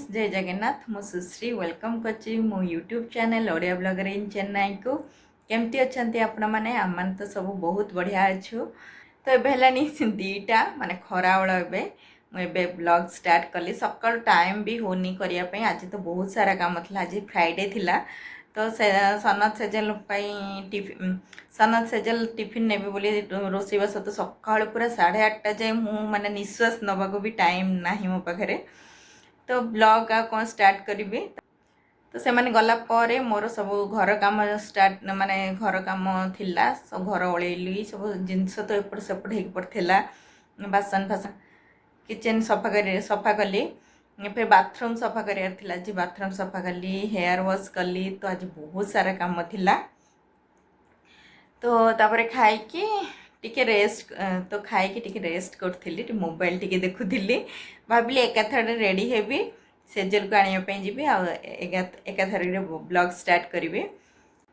Friends जय जगन्नाथ मु सुश्री welcome करछि मो यूट्यूब चैनल ओडिया ब्लॉगर इन चेन्नई को केमती अच्छे आपण मैंने आम तो सब बहुत बढ़िया अच्छु तो एबे हलानी दीटा माने खराबेल मुझे ब्लॉग स्टार्ट कली सकाल टाइम भी होनी करिया पई आज तो बहुत सारा काम था आज फ्राइडे थिला तो से सनत सेजल टिफिन सनत सेजल टिफिन नेबे बोली रोषेईबास तो सकाल पूरा 8:30 जाए मु माने निश्वास नबाको भी टाइम नाही मो पाखरे तो ब्लॉग आ कौन स्टार्ट करी तो से माने गला परे मोर सब घर काम स्टार्ट माने घर काम थिला सब घर ओळेली सब जिनस तो एपट सेपट हेक पड़थिला बासन फासन किचन सफा कली फिर बाथरूम सफा करार थिला जी बाथरूम सफा कली हेयर वॉश कली तो आज बहुत सारा काम थिला तो तापरे खाई कि टिके रेस्ट तो खाई कि टिके रेस्ट करथिली मोबाइल टिके देखुथिली भाबिली एकाथरे रेडी हेबी सेजल को आनिया पे जीबी आ एकाथरे ब्लॉग स्टार्ट करी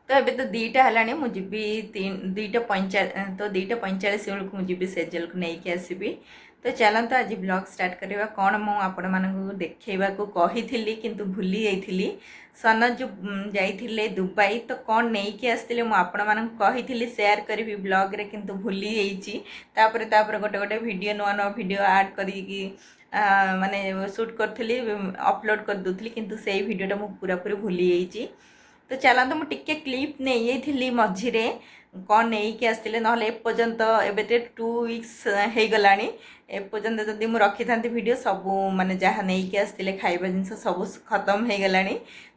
तो अभी तो 2टा हलानी मु जीबी 2:45 तो 2:45 बेलू मुझे सेजल को लेकिन आसबि तो चलते आज ब्लॉग स्टार्ट करवा कौन मु आपण मानक देखा कही किंतु भूली जाइली सन जो जाइए दुबई तो कौन नहीं आसते मुझे मानक कही शेयर करी ब्लॉग रे किंतु भूली जापर गोटे गोटे वीडियो नुआ नुआ वीडियो ऐड करी माने शूट करी अपलोड कर दूसरी किंतु से वीडियोटा मुझे पूरा पूरी भूली जाइए तो चलते मुझे टिके क्लिप नहीं थी मझीरे कौन नहीं आसते ना एपर्यंत एवं 2 वीक्स हो गला एपर्यंत जदि मुझे रखी था वीडियो सब माने जहाँ नहीं आसते खाଇବା जिनस सब खत्म हो गला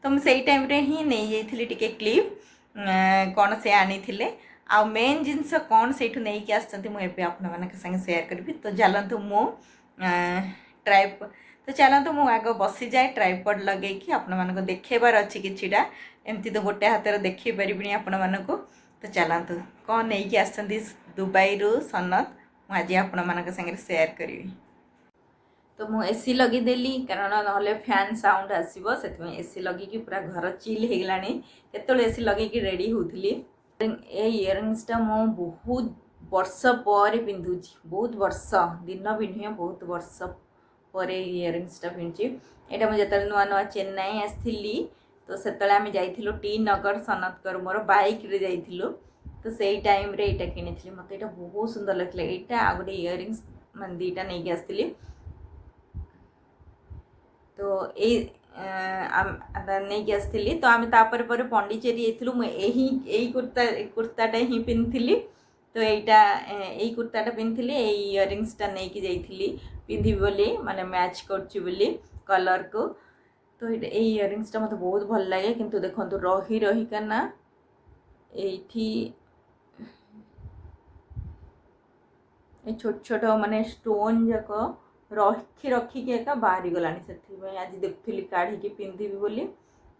तो मुझे टाइम रे ही नहीं जाइए टिके क्लिप कौन से आनी थे आ मेन जिनस कौन से नहीं आसते आपण संगे शेयर करी तो चलतु मु ट्राइप तो चलतु मु आग बसी जाए ट्राइपॉड लगे कि आपण देखेबार अच्छी किछिटा एमती तो गोटे हाथ देखी पारि आपण मानक तो चलतु कौन नहीं आसती दुबई रु सनत आज आपण मान संगे शेयर करी तो मु एसी लगेदेली कारण ना फैन साउंड आसो से एसी लगे पूरा घर चिल हो गला केत एसी लगे रेडी होती इयरिंग्सटा मो बहुत वर्ष पर पिंधुची बहुत वर्ष दिन भी नुहे बहुत वर्ष पर इयरिंग्सटा पिंधुची यहाँ मुझे जो नुआ नुआ चेन्नई आसती तो से आम जाइलु टी नगर सनतकर मोर बाइक रे जाइलु तो से टाइम रे एटा किनी मत ये बहुत सुंदर लगता यहाँ आ गए इयरिंग्स मान 2टा नहीं आसती तो नहीं आसती तो आम तापर पंडीचेरी जाइलु यही कुर्ताटा ही पिंधि तो यही कुर्ताटा पिंधि इयरिंग्सटा नहीं जाइली पिंधि बोली माने मैच करुच्ची कलर को तो ये इयरिंग्सटा मत बहुत भल लगे किंतु देखो रही रही ना ये छोट छोट माने स्टोन जाक रखी रखिक एका बाहरी गलानी से आज देखी काढ़ी पिंधि बोली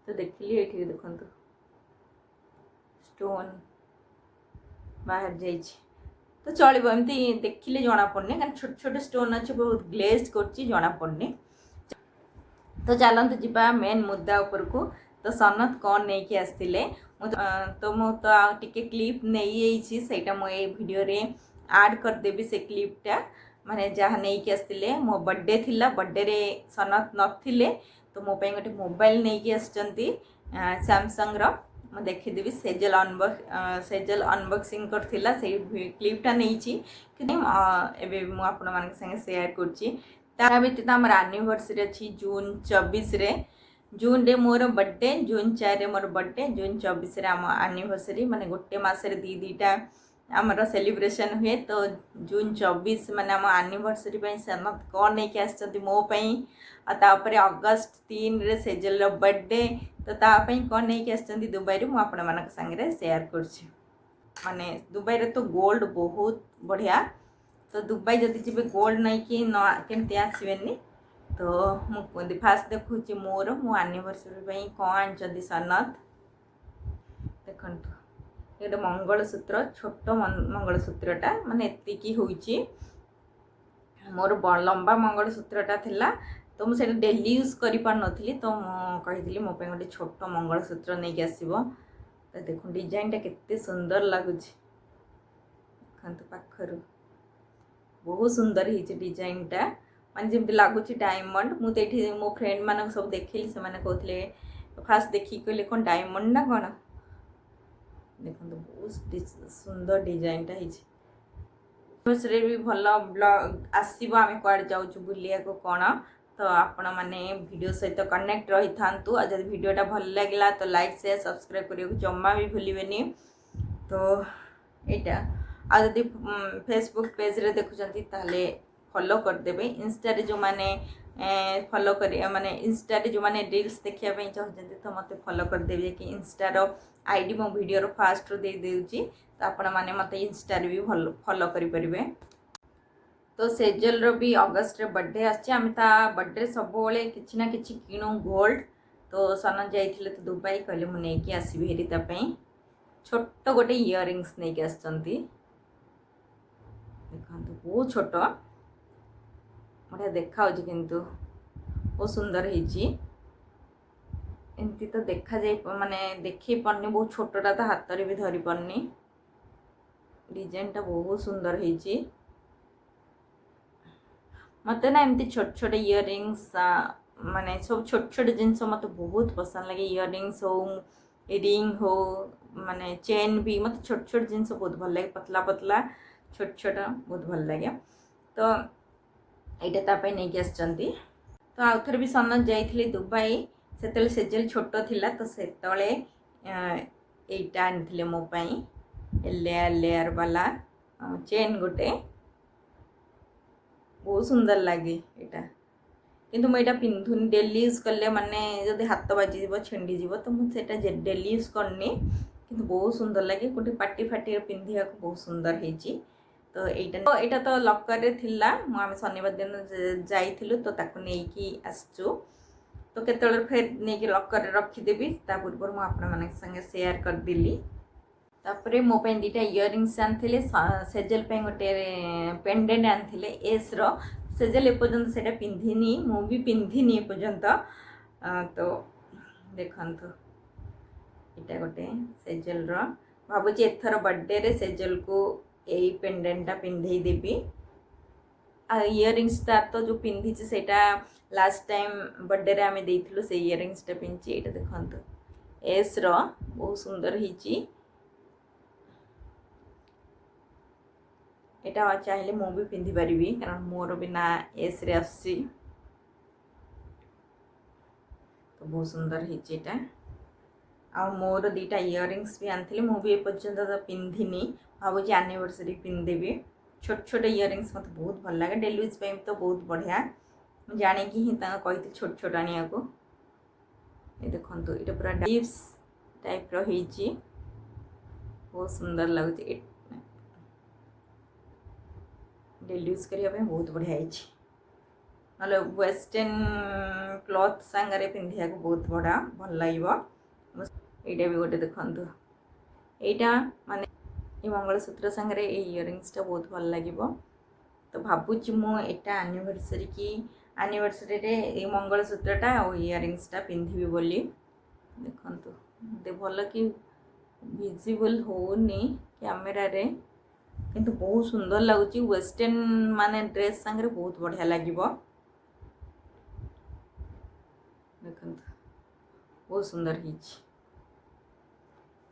तो देखिली ये देखु स्टोन बाहर जाइए तो चलो एमती देखिले जना पड़ने कारण छोट छोट स्टोन अच्छे बहुत ग्लेज कर जना पड़ने तो चलते जीवा मेन मुद्दा उपर को तो सनत कौन नहीं आसते तो मुझे क्लिप नहीं जाइए मुझे वीडियो रे ऐड करदेवी से क्लिपटा माने जहाँ नहीं आसते मो बर्थडे थिला बर्थडे रे सनत नथिले तो मो पे गोटे मोबाइल नहीं आसचंती सैमसंग रो मैं देखीदेवी सेजल अनबॉक्सिंग करथिला से क्लिपटा नहीं एबे मु आपण मान संगे शेयर करछि तार व्यतीत आम एनिवर्सरी अच्छी जून 24 रे जून रे मोर बर्थडे जून 4 रे मोर बर्थडे जून 24 रे आम एनिवर्सरी माने गोटे मासरे दीटा आमर सेलिब्रेशन हुए तो जून 24 माने आम एनिवर्सरी पे सनत कौन नहीं आसचंती मो पई तापरे अगस्त 3 रे सेजल रो बर्थडे तो तापई कौन नहीं आसचंती दुबई रे मु आपण मानक संगे शेयर करछि माने दुबई रे तो गोल्ड बहुत बढ़िया तो दुबई जदि जी गोल्ड नहीं कि केमती आसबेनि तो मुझे फास्ट देखुची मोर मो एनिवर्सरी कौन आनी सनत देखु ये मंगलसूत्र छोट मंगलसूत्रटा माने एतिकी होइची मोर लंबा मंगलसूत्रटा थिला तो मुझे डेली यूज करि पार नथली तो कही मो पे गोटे छोट मंगलसूत्र नहीं आसो तो देखो डिजाइनटा केते सुंदर लगुच देखु पाखरु बहुत सुंदर ही डिजाइनटा माने जेमती लागुची डायमंड मु तेठी मो फ्रेंड मानक सब देखिली से माने कहथिले फास्ट देखि कहले कोन डायमंड ना कोन देखो तो बहुत सुंदर डिजाइन टा हिची रे भी भल ब्लॉग आसीबो आमे क्वाड जाउछु बुलिया को कोन तो आपण माने वीडियो सहित कनेक्ट रही थांतु आ जदि वीडियोटा भल लागला तो लाइक शेयर सब्सक्राइब करियो जम्मा भी भूलिबेनी तो एटा आ जदि फेसबुक पेज रे देखुचंती ताले फॉलो कर देबे इंस्टा रे जो माने फॉलो करिया माने इंस्टा रे जो माने रील्स देखिया पे चाहते तो मते फॉलो कर देबे कि इंस्टा रो आईडी मो वीडियो रो फास्ट रो दे देउची तो आपण माने मते इंस्टा रे भी फॉलो करि परिबे तो सेजल रो भी अगस्त रे बर्थडे आछि हम ता बर्थडे सब बोले किछि ना किछि किणु गोल्ड तो सन जाइथिले तो दुबई कहले मु नै कि आसीबे हेरी ता पई छोट गोटे इयरिंग्स नै के आछंती देखंतु बहुत छोट बढ़िया देखा किंतु बहुत सुंदर होती तो देखा जाए माने देखी पारनी बहुत छोटा तो हाथ रे भी धरी पारनी डिजाइन टा बहुत सुंदर होती मत ना एमती छोट छोट इयरिंग्स माने सब छोट छोट जिनस मत बहुत पसंद लगे इयरिंग्स हो रिंग हो माने चेन भी मत छोट छोट जिनस बहुत भल लगे पतला पतला छोट छोट बहुत भल लगे तो एटा तापै नै के आछंती तो आउथर भी सन जाइथिले दुबई सेतले सेजल छोटो थिला तो सेतले एटा आनिथिले मो पई लेयर लेयर वाला चेन गोटे बहुत सुंदर लागे एटा किंतु मैं एटा पिंधुनी डेली यूज करले माने जदि हाथ बाजी जीवो छिंडी जीवो तो मु सेटा डेली यूज करनी किंतु बहुत सुंदर लागे कोटे पार्टी फाटी पिंधिया को बहुत सुंदर हेची तो एटा तो लकर रे थिला मु आमे शनिवार दिन जाइथिलु तो ताकु नै कि आसचु तो केतळे फेर नै कि लकर रे रखि देबी ता पूर्व मु आपन मानक संगे शेयर कर दिली तापरे मो पे दीटा इयरिंग्स आनथिले सेजल पे गोटे पेंडेंट आनथिले एस रो सेजल एपर्यंत सेटा पिंधिनी मु भी पिंधिनी एपर्यंत तो देखंतु एटा गोटे सेजल रो भाबुची एथर बर्थडे रे सेजल को यही पेंडेंटा पिंधे देवी इयरिंग्स तो जो पिंधि सेटा लास्ट टाइम बर्थडे रे आमे देइथिलु से इयरिंग्स टा पिंची एटा देखंतु एस रो बहुत सुंदर हिची एटा चाहिले मो भी पिंधि परिबी कारण मोर भी ना एस रे आसी तो बहुत सुंदर हिची एटा आ मोर दीटा इयरिंग्स भी आनथिले मु भी ए पर्यंत तो पिंधिनी भावुची एनिवर्सरी पिंधेबी छोट छोट इयरिंग्स मत बहुत भल लगे डेली यूज पे तो बहुत बढ़िया जाने कि ही कही छोट छोट आनिया को ये देखंतु ये पूरा डिप्स टाइप रो हिची बहुत सुंदर लगुची डेली यूज करिया पे बहुत बढ़िया हिची नले वेस्टर्न क्लॉथ संगरे पिंधिया को बहुत बड़ा भल लागिवो एटा भी गोटे देखंतु एटा माने ये मंगलसूत्र संगे इयरिंग्स टा बहुत भल लगे तो भावुची मु एटा एनिवर्सरी रे ये मंगलसूत्रटा और इयरिंग्स टा पिंधिबी बोली देखंतु दे भल कि विजिबल होनी कैमेरा रे किंतु बहुत सुंदर लगुची वेस्टर्न माने ड्रेस संगे बहुत बढ़िया लागिबो देखंतु बहुत सुंदर हिची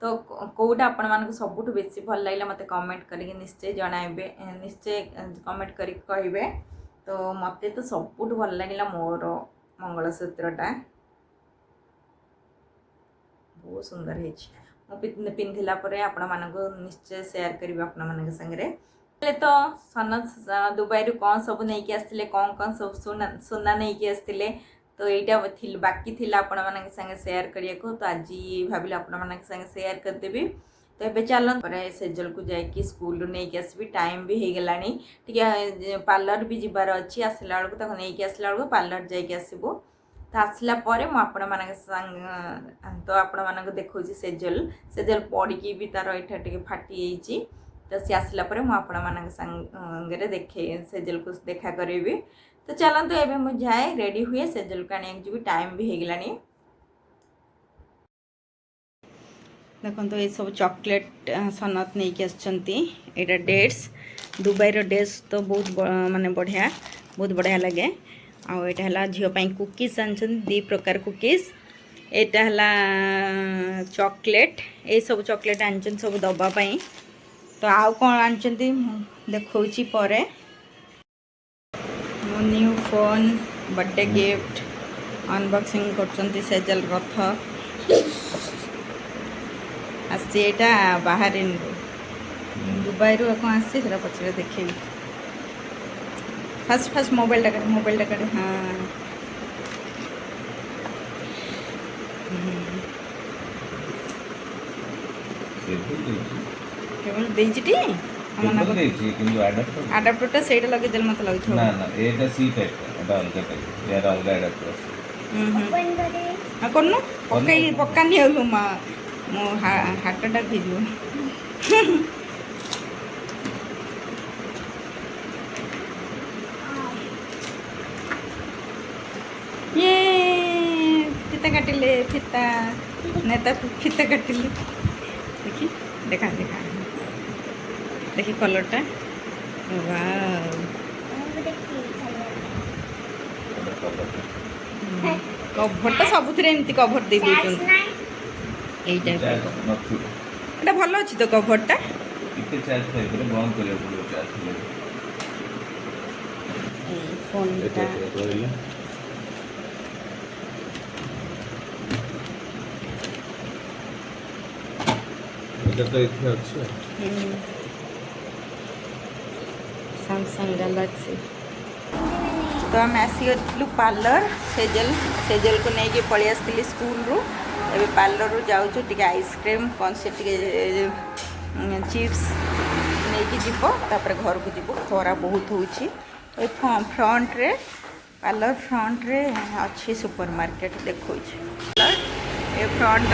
तो कौटा आपण मानक सबुठ बेसी भल लागला मते कमेंट करके निश्चय जणाइबे निश्चय कमेंट करके कहिबे तो मते तो सबुठ भल लागला मोर मंगलसूत्रटा बहुत सुंदर हेछि मो पिंधिला परे आपण मानक निश्चय शेयर करबे आपण मानक संगे तो सन दुबई रु कौन सब नहीं कि आस्तिले कौन सब सुना नहीं कि आस्तिले तो यहाँ बाकी थी आपण मान संगे शेयर करिया को तो आज भाविले आपण मान संगे शेयर कर देबी तो ये चलन सेजल को जाकि स्कूल नहीं कि आसबी टाइम भी हो गलानी टी पार्लर भी जीवार अच्छी आसला बेलू तक नहीं कि आसला बेलू पार्लर जाकि आसबू तो आसला आपण मान तो आपण मान देखा सेजल सेजल पड़ी भी तार यहाँ टे फाटी जाइए तो सी आसला आपण मान संगे देखे सेजल को देखा करी तो चलते एवं मुझे जाए रेडी हुए सेजल का जी टाइम भी हो गलानी देखो तो ये सब चॉकलेट सनत नहीं कि आसछंती एटा डेट्स दुबई रो डेट्स तो बहुत माने बढ़िया बहुत बढ़िया लगे आटा झील कुकीज आन 2 प्रकार कुकीज एटा है चॉकलेट ये सब चॉकलेट आन सब दबापाई तो आउ कौन आन देखा पर मो new phone birthday gift unboxing कर सेजल रथ आसा बाहर दुबई रू कौन आसी पचर देखे फास्ट फास्ट मोबाइल टाके हाँ केवल देजी आडाप्टरटा से लगे देल मत लगे ना ना एटा सी टाइप एटा अलग टाइप यार अलग एडाप्टर कौन पकई पकानी आलु मा मो हाटटा भिजो ये फीता काटिले फीता नेता फीता काटिले देखी देखा देखा देखी कलरटा वाव कभरटा सबुथिरे एमती कभर दे देछन एई टाइप एटा भलो अछि तो कभरटा इते चार्ज फाइ करे बंद करे पड़ो चार्ज ले फोनटा इधर तो इतने अच्छे सैमसंग गैलेक्सी तो आम आसीलु पार्लर सेजल को लेकिन पलि आसती स्कूल रू ए पार्लर रू जाऊँ टी आइसक्रीम कौन से चिप्स नहीं जीव तापर घर को जीव खरा बहुत होची फ्रंट रे पार्लर फ्रंट रे अच्छी सुपर मार्केट देखो ये फ्रंट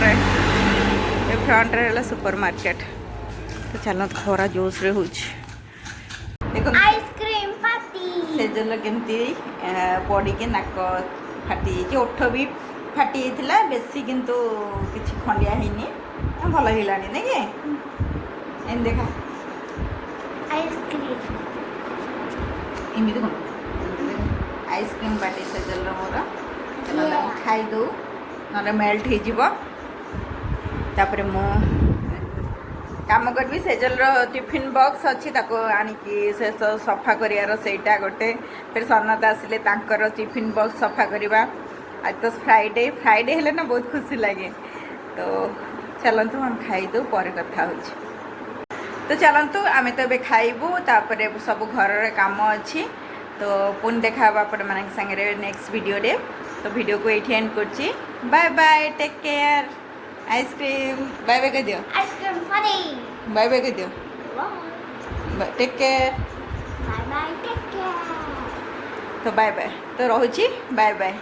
रे सुपर मार्केट तो चलो खरा जोश रे होची देखो आइसक्रीम पार्टी सेजल केमती पड़ी के नाक फाटी ओठ भी फाटी जाता बेसी किंतु किसी खंडिया है भल हिलानी नहीं कि देखा आइसक्रीम इमित कौन आइसक्रीम पार्टी सेजल मोर चलो खाई दो ना मेल्ट होपर मु काम करी सेजल टिफिन बॉक्स अच्छी आणिकी से सफा करार सेटा गोटे फिर सनत आसिले तांकर टिफिन बॉक्स सफा करवा आज तो फ्राइडे हेले ना बहुत खुशी लगे तो चलतु हम खाईदू पर कथा हो तो चलतु आम तो खाइबू तापर सब घर काम अच्छी तो पुणी देखा आपण मान संगे नेक्स्ट वीडियो रे तो वीडियो को ये एंड कर bye bye take care ice cream bye bye कह दियो आइसक्रीम पार्टी बाय बाय कह दियो take care bye bye take care तो बाय बाय तो रोची बाय बाय।